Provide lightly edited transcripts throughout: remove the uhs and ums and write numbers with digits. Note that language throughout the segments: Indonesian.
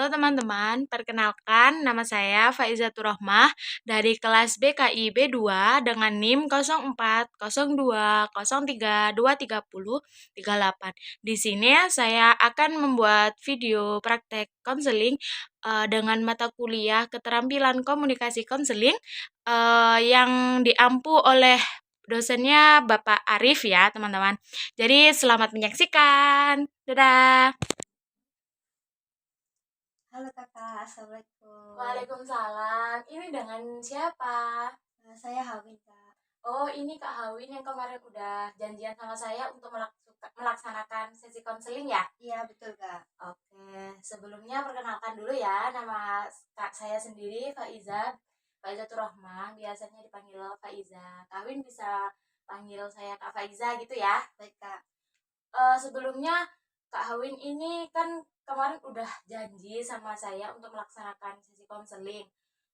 Halo teman-teman, perkenalkan nama saya Faizatur Rohmah dari kelas BKI B2 dengan NIM 0402032338. Di sini saya akan membuat video praktek konseling dengan mata kuliah keterampilan komunikasi konseling yang diampu oleh dosennya Bapak Arif ya teman-teman. Jadi selamat menyaksikan. Dadah. Halo kakak, assalamualaikum. Waalaikumsalam. Ini dengan siapa? Saya Hawin kak. Oh, ini Kak Hawin yang kemarin udah janjian sama saya untuk melaksanakan sesi konseling ya? Iya betul kak. Oke, sebelumnya perkenalkan dulu ya, nama Kak saya sendiri Faizatur Rahmah, biasanya dipanggil Faiza. Kak Hawin bisa panggil saya Kak Faiza gitu ya? Baik kak. Sebelumnya Kak Hawin ini kan kemarin udah janji sama saya untuk melaksanakan sesi konseling.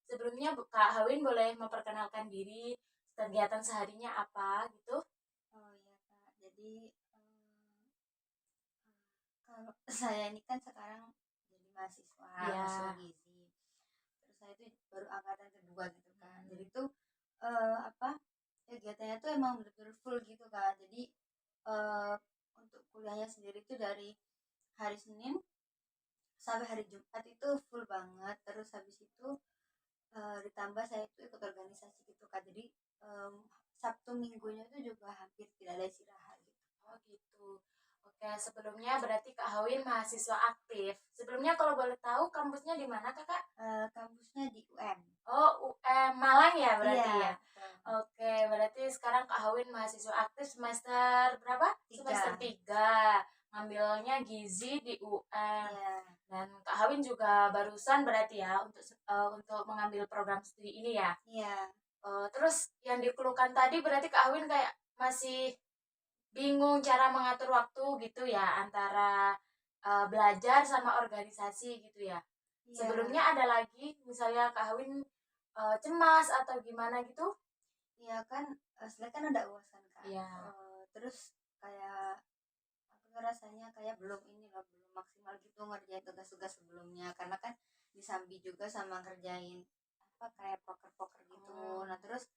Sebelumnya Kak Hawin boleh memperkenalkan diri, kegiatan seharinya apa gitu? Oh iya kak. Jadi kalau saya ini kan sekarang jadi mahasiswa Ya. gizi. Terus saya itu baru angkatan kedua gitu kan. Jadi Hmm. tuh apa kegiatannya tuh emang bener-bener full gitu kak. Jadi eh, untuk kuliahnya sendiri tuh dari hari Senin sampai hari Jumat itu full banget. Terus habis itu ditambah saya itu ikut organisasi gitu kak, jadi Sabtu minggunya itu juga hampir tidak ada istirahat gitu. Oh gitu. Oke, sebelumnya berarti Kak Hawin mahasiswa aktif. Sebelumnya kalau boleh tahu kampusnya di mana Kakak? Kampusnya di UM. Oh, UM Malang ya berarti Iya ya? betul. Oke, berarti sekarang Kak Hawin mahasiswa aktif semester berapa? Semester Tiga. 3. Ngambilnya gizi di UM. Iya. Dan Kak Hawin juga barusan berarti ya untuk mengambil program studi ini ya. Iya. Terus yang dikeluhkan tadi berarti Kak Hawin kayak masih bingung cara mengatur waktu gitu ya antara belajar sama organisasi gitu ya. Iya. Sebelumnya ada lagi misalnya Kak Hawin cemas atau gimana gitu? Iya kan, sebenarnya kan ada UAS kan kak. Iya. Terus kayak aku ngerasanya kayak belum ini loh, belum maksimal gitu ngerjain tugas-tugas sebelumnya, karena kan disambi juga sama ngerjain apa kayak poker-poker gitu. Oh, Nah terus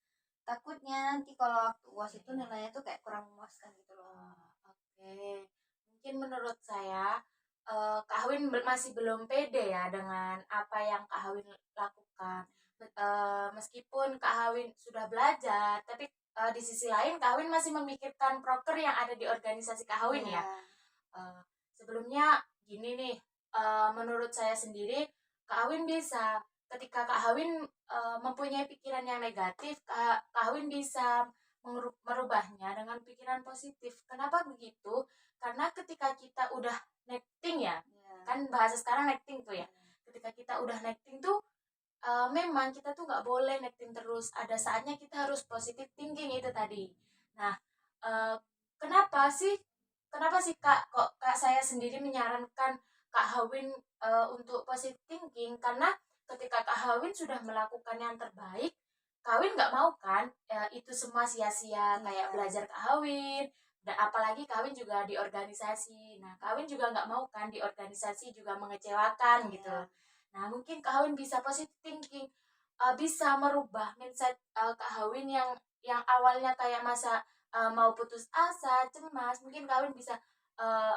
takutnya nanti kalau waktu UAS itu iya. nilainya tuh kayak kurang memuaskan gitu loh. Oke. Mungkin menurut saya Kak Hawin masih belum pede ya dengan apa yang Kak Hawin lakukan. Meskipun Kak Hawin sudah belajar, tapi di sisi lain Kak Hawin masih memikirkan proker yang ada di organisasi Kak Hawin Iya. ya. Eh, Sebelumnya gini nih, menurut saya sendiri Kak Hawin bisa ketika Kak Hawin mempunyai pikiran yang negatif, Kak Hawin bisa merubahnya dengan pikiran positif. Kenapa begitu? Karena ketika kita udah netting ya, Iya. kan bahasa sekarang netting tuh ya. Iya. Ketika kita udah netting tuh memang kita tuh nggak boleh netting terus. Ada saatnya kita harus positive thinking itu tadi. Nah, eh, kenapa sih? Kenapa sih Kak? Kok Kak saya sendiri menyarankan Kak Hawin untuk positive thinking? Karena ketika Kak Hawin sudah melakukan yang terbaik, Kak Hawin nggak mau kan itu semua sia-sia kayak Iya. belajar Kak Hawin. Dan apalagi Kak Hawin juga di organisasi. Nah, Kak Hawin juga nggak mau kan di organisasi juga mengecewakan gitu. Iya. Nah, mungkin Kak Hawin bisa positive thinking, bisa merubah mindset Kak Hawin yang awalnya kayak masa mau putus asa, cemas, mungkin Kak Hawin bisa uh,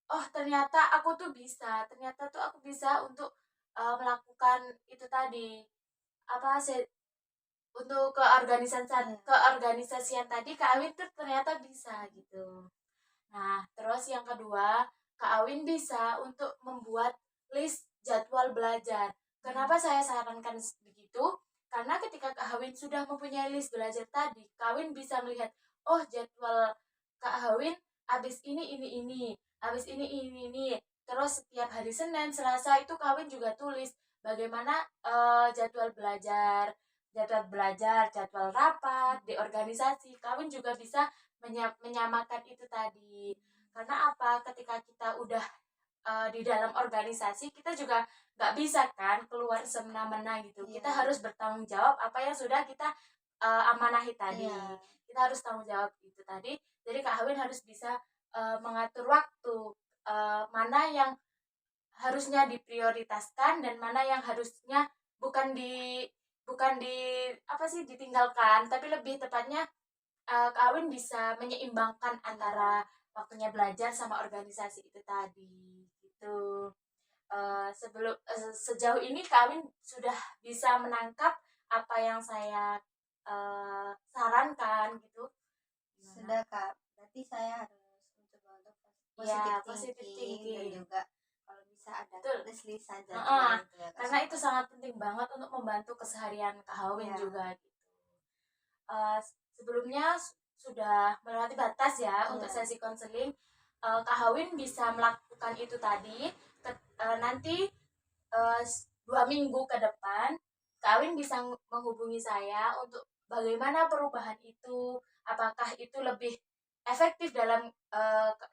oh ternyata aku tuh bisa, ternyata tuh aku bisa untuk melakukan itu tadi apa sih untuk Iya. keorganisasian tadi Kak Awin tuh ternyata bisa gitu. Nah, terus yang kedua, Kak Awin bisa untuk membuat list jadwal belajar. Kenapa saya sarankan begitu? Karena ketika Kak Awin sudah mempunyai list belajar tadi, Kak Awin bisa melihat, oh jadwal Kak Awin habis ini, habis ini. Terus setiap hari Senin, Selasa itu Kak Awin juga tulis bagaimana jadwal belajar, jadwal rapat di organisasi. Kak Awin juga bisa menyamakan itu tadi. Karena apa? Ketika kita udah di dalam organisasi, kita juga nggak bisa kan keluar semena-mena gitu. Iya. Kita harus bertanggung jawab apa yang sudah kita amanahi Iya. tadi. Kita harus tanggung jawab itu tadi. Jadi Kak Hawin harus bisa mengatur waktu mana yang harusnya diprioritaskan dan mana yang harusnya bukan di apa sih ditinggalkan, tapi lebih tepatnya kawin bisa menyeimbangkan antara waktunya belajar sama organisasi itu tadi gitu. Sejauh ini kawin sudah bisa menangkap apa yang saya sarankan gitu. Gimana? Sudah Kak, berarti saya harus mencoba untuk Ya, positive positive thinking dan thinking. juga kalau bisa ada Betul. list saja Heeh, gitu ya Kak. karena itu sangat penting banget untuk membantu keseharian kawin Iya. juga gitu. Sebelumnya sudah melewati batas ya untuk Iya. sesi konseling. Kak Hawin bisa melakukan itu tadi. Nanti 2 minggu ke depan, Kak Hawin bisa menghubungi saya untuk bagaimana perubahan itu, apakah itu lebih efektif dalam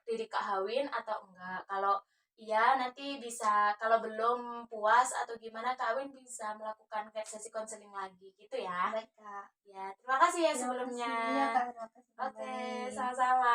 diri Kak Hawin atau enggak. Kalau iya, nanti bisa, kalau belum puas atau gimana, Kak Win bisa melakukan kayak sesi konseling lagi gitu ya. Baik Kak. Ya, terima kasih ya Terima sebelumnya. kasih ya Kak, terima kasih Oke, kembali. sama-sama.